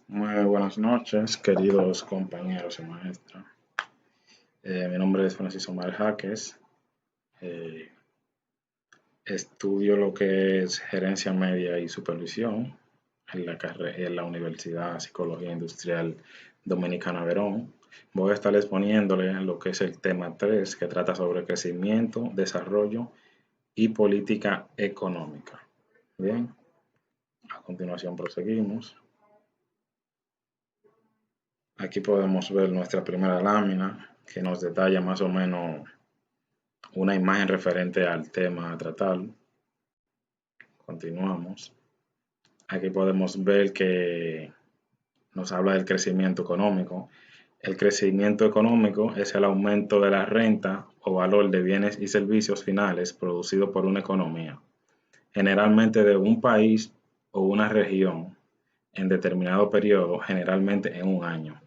Muy buenas noches, queridos compañeros y maestras. Mi nombre es Francisco Omar Jaques. Eh, Estudio lo que es gerencia media y supervisión en la Universidad Psicología Industrial Dominicana Verón. Voy a estar exponiéndole lo que es el tema 3, que trata sobre crecimiento, desarrollo y política económica. Bien, a continuación proseguimos. Aquí podemos ver nuestra primera lámina que nos detalla más o menos una imagen referente al tema a tratar. Continuamos. Aquí podemos ver que nos habla del crecimiento económico. El crecimiento económico es el aumento de la renta o valor de bienes y servicios finales producido por una economía, generalmente de un país o una región en determinado periodo, generalmente en un año.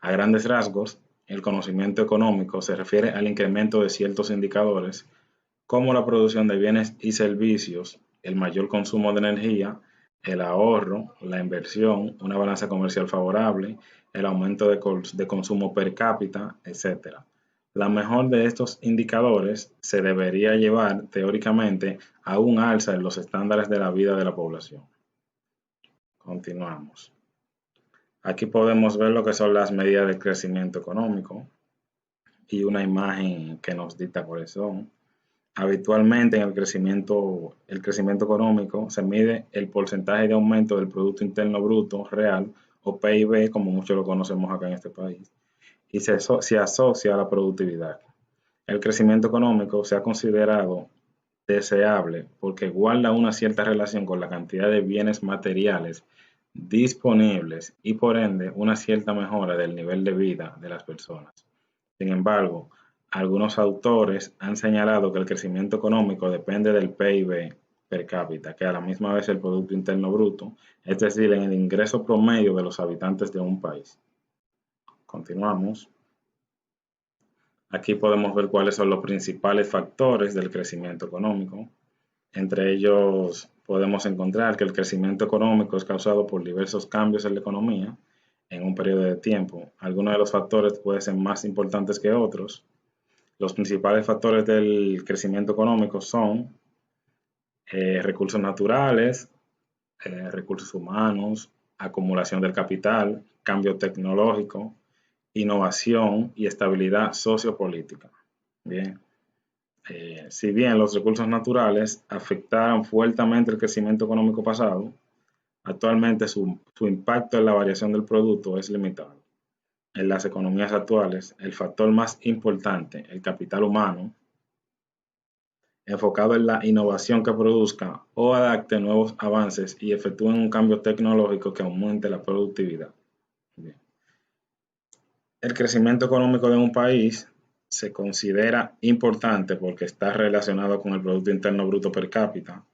A grandes rasgos, el conocimiento económico se refiere al incremento de ciertos indicadores como la producción de bienes y servicios, el mayor consumo de energía, el ahorro, la inversión, una balanza comercial favorable, el aumento de consumo per cápita, etc. La mejor de estos indicadores se debería llevar teóricamente a un alza en los estándares de la vida de la población. Continuamos. Aquí podemos ver lo que son las medidas de crecimiento económico y una imagen que nos dicta cuáles son. Habitualmente en el crecimiento económico se mide el porcentaje de aumento del Producto Interno Bruto real o PIB, como muchos lo conocemos acá en este país, y se asocia a la productividad. El crecimiento económico se ha considerado deseable porque guarda una cierta relación con la cantidad de bienes materiales disponibles y por ende una cierta mejora del nivel de vida de las personas. Sin embargo, algunos autores han señalado que el crecimiento económico depende del PIB per cápita, que a la misma vez el Producto Interno Bruto, es decir, en el ingreso promedio de los habitantes de un país. Continuamos. Aquí podemos ver cuáles son los principales factores del crecimiento económico. Entre ellos podemos encontrar que el crecimiento económico es causado por diversos cambios en la economía en un periodo de tiempo. Algunos de los factores pueden ser más importantes que otros. Los principales factores del crecimiento económico son recursos naturales, recursos humanos, acumulación del capital, cambio tecnológico, innovación y estabilidad sociopolítica. Bien. Si bien los recursos naturales afectaron fuertemente el crecimiento económico pasado, actualmente su impacto en la variación del producto es limitado. En las economías actuales, el factor más importante, el capital humano, enfocado en la innovación que produzca o adapte nuevos avances y efectúe un cambio tecnológico que aumente la productividad. Bien. El crecimiento económico de un país se considera importante porque está relacionado con el Producto Interno Bruto per cápita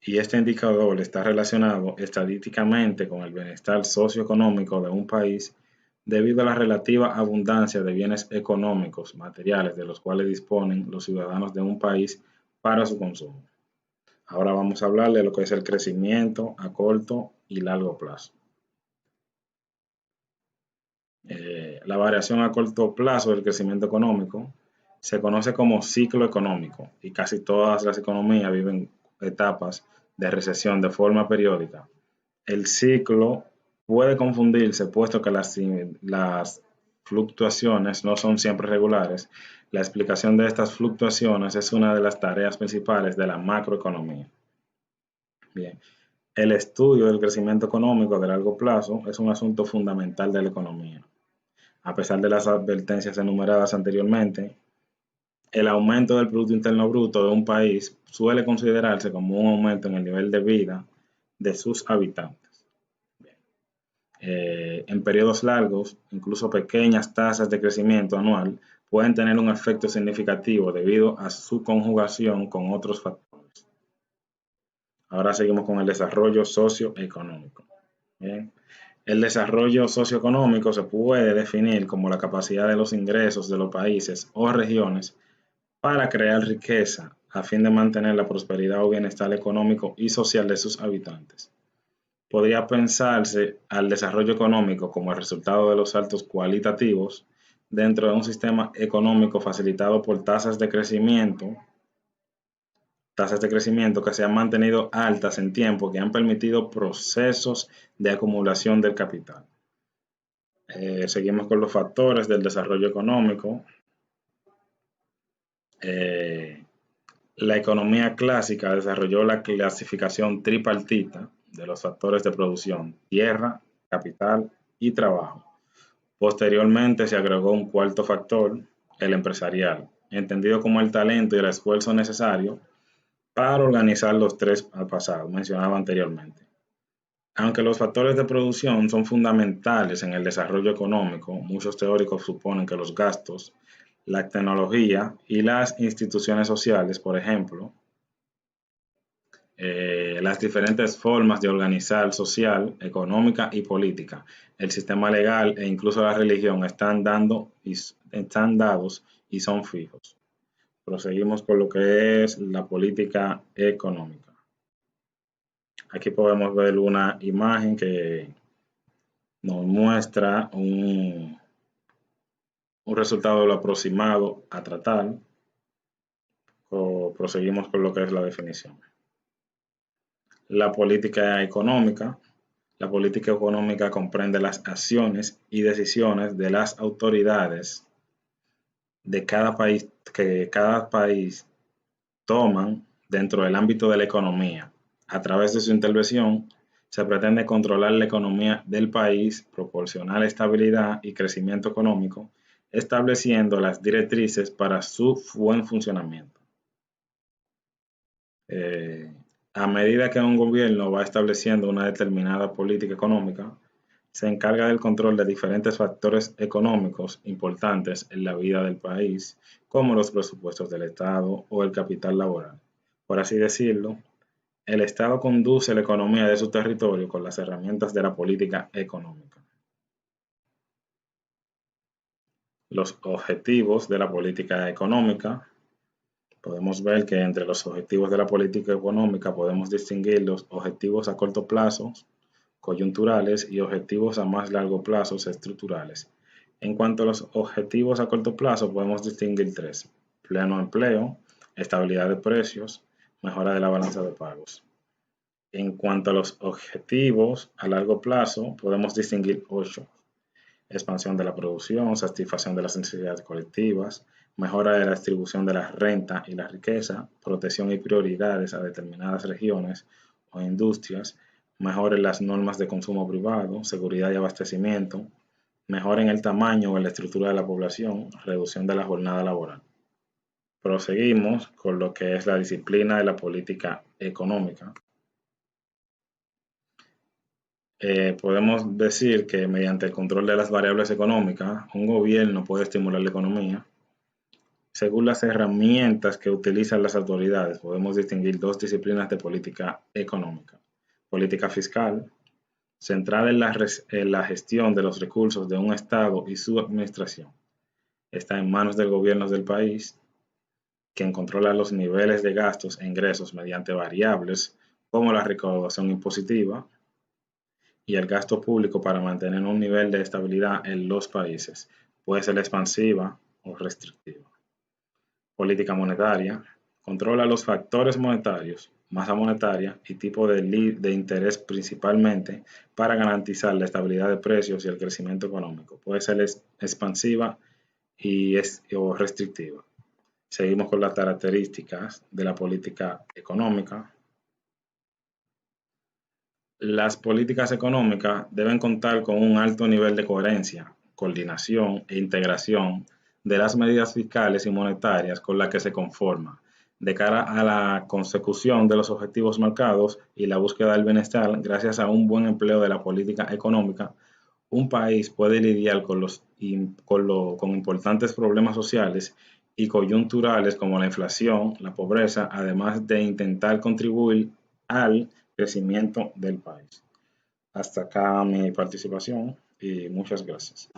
y este indicador está relacionado estadísticamente con el bienestar socioeconómico de un país debido a la relativa abundancia de bienes económicos materiales de los cuales disponen los ciudadanos de un país para su consumo. Ahora vamos a hablar de lo que es el crecimiento a corto y largo plazo. La variación a corto plazo del crecimiento económico se conoce como ciclo económico y casi todas las economías viven etapas de recesión de forma periódica. El ciclo puede confundirse puesto que las fluctuaciones no son siempre regulares. La explicación de estas fluctuaciones es una de las tareas principales de la macroeconomía. Bien, el estudio del crecimiento económico de largo plazo es un asunto fundamental de la economía. A pesar de las advertencias enumeradas anteriormente, el aumento del Producto Interno Bruto de un país suele considerarse como un aumento en el nivel de vida de sus habitantes. En periodos largos, incluso pequeñas tasas de crecimiento anual pueden tener un efecto significativo debido a su conjugación con otros factores. Ahora seguimos con el desarrollo socioeconómico. Bien. El desarrollo socioeconómico se puede definir como la capacidad de los ingresos de los países o regiones para crear riqueza a fin de mantener la prosperidad o bienestar económico y social de sus habitantes. podría pensarse al desarrollo económico como el resultado de los saltos cualitativos dentro de un sistema económico facilitado por tasas de crecimiento que se han mantenido altas en tiempo, que han permitido procesos de acumulación del capital. Seguimos con los factores del desarrollo económico. La economía clásica desarrolló la clasificación tripartita de los factores de producción: tierra, capital y trabajo. Posteriormente se agregó un cuarto factor, el empresarial, entendido como el talento y el esfuerzo necesario para organizar los tres pasados mencionados anteriormente. Aunque los factores de producción son fundamentales en el desarrollo económico, muchos teóricos suponen que los gastos, la tecnología y las instituciones sociales, por ejemplo, las diferentes formas de organizar social, económica y política, el sistema legal e incluso la religión están dados y son fijos. Proseguimos con lo que es la política económica. Aquí podemos ver una imagen que nos muestra un resultado de lo aproximado a tratar. Proseguimos con lo que es la definición. La política económica. La política económica comprende las acciones y decisiones de las autoridades de cada país que cada país toman dentro del ámbito de la economía. A través de su intervención se pretende controlar la economía del país, proporcionar estabilidad y crecimiento económico, estableciendo las directrices para su buen funcionamiento. A medida que un gobierno va estableciendo una determinada política económica, se encarga del control de diferentes factores económicos importantes en la vida del país, como los presupuestos del Estado o el capital laboral. Por así decirlo, el Estado conduce la economía de su territorio con las herramientas de la política económica. Los objetivos de la política económica. Podemos ver que entre los objetivos de la política económica podemos distinguir los objetivos a corto plazo, coyunturales, y objetivos a más largo plazo, estructurales. En cuanto a los objetivos a corto plazo, podemos distinguir tres: pleno empleo, estabilidad de precios, mejora de la balanza de pagos. En cuanto a los objetivos a largo plazo, podemos distinguir 8: expansión de la producción, satisfacción de las necesidades colectivas, mejora de la distribución de la renta y la riqueza, protección y prioridades a determinadas regiones o industrias, mejora en las normas de consumo privado, seguridad y abastecimiento, mejora en el tamaño o en la estructura de la población, reducción de la jornada laboral. Proseguimos con lo que es la disciplina de la política económica. Podemos decir que mediante el control de las variables económicas, un gobierno puede estimular la economía. Según las herramientas que utilizan las autoridades, podemos distinguir dos disciplinas de política económica: política fiscal, centrada en la gestión de los recursos de un Estado y su administración. Está en manos del gobierno del país, quien controla los niveles de gastos e ingresos mediante variables como la recaudación impositiva y el gasto público para mantener un nivel de estabilidad en los países. Puede ser expansiva o restrictiva. Política monetaria. Controla los factores monetarios, masa monetaria y tipo de interés principalmente para garantizar la estabilidad de precios y el crecimiento económico. Puede ser expansiva o restrictiva. Seguimos con las características de la política económica. Las políticas económicas deben contar con un alto nivel de coherencia, coordinación e integración de las medidas fiscales y monetarias con las que se conforma, de cara a la consecución de los objetivos marcados y la búsqueda del bienestar. Gracias a un buen empleo de la política económica, un país puede lidiar con importantes problemas sociales y coyunturales como la inflación, la pobreza, además de intentar contribuir al crecimiento del país. Hasta acá mi participación y muchas gracias.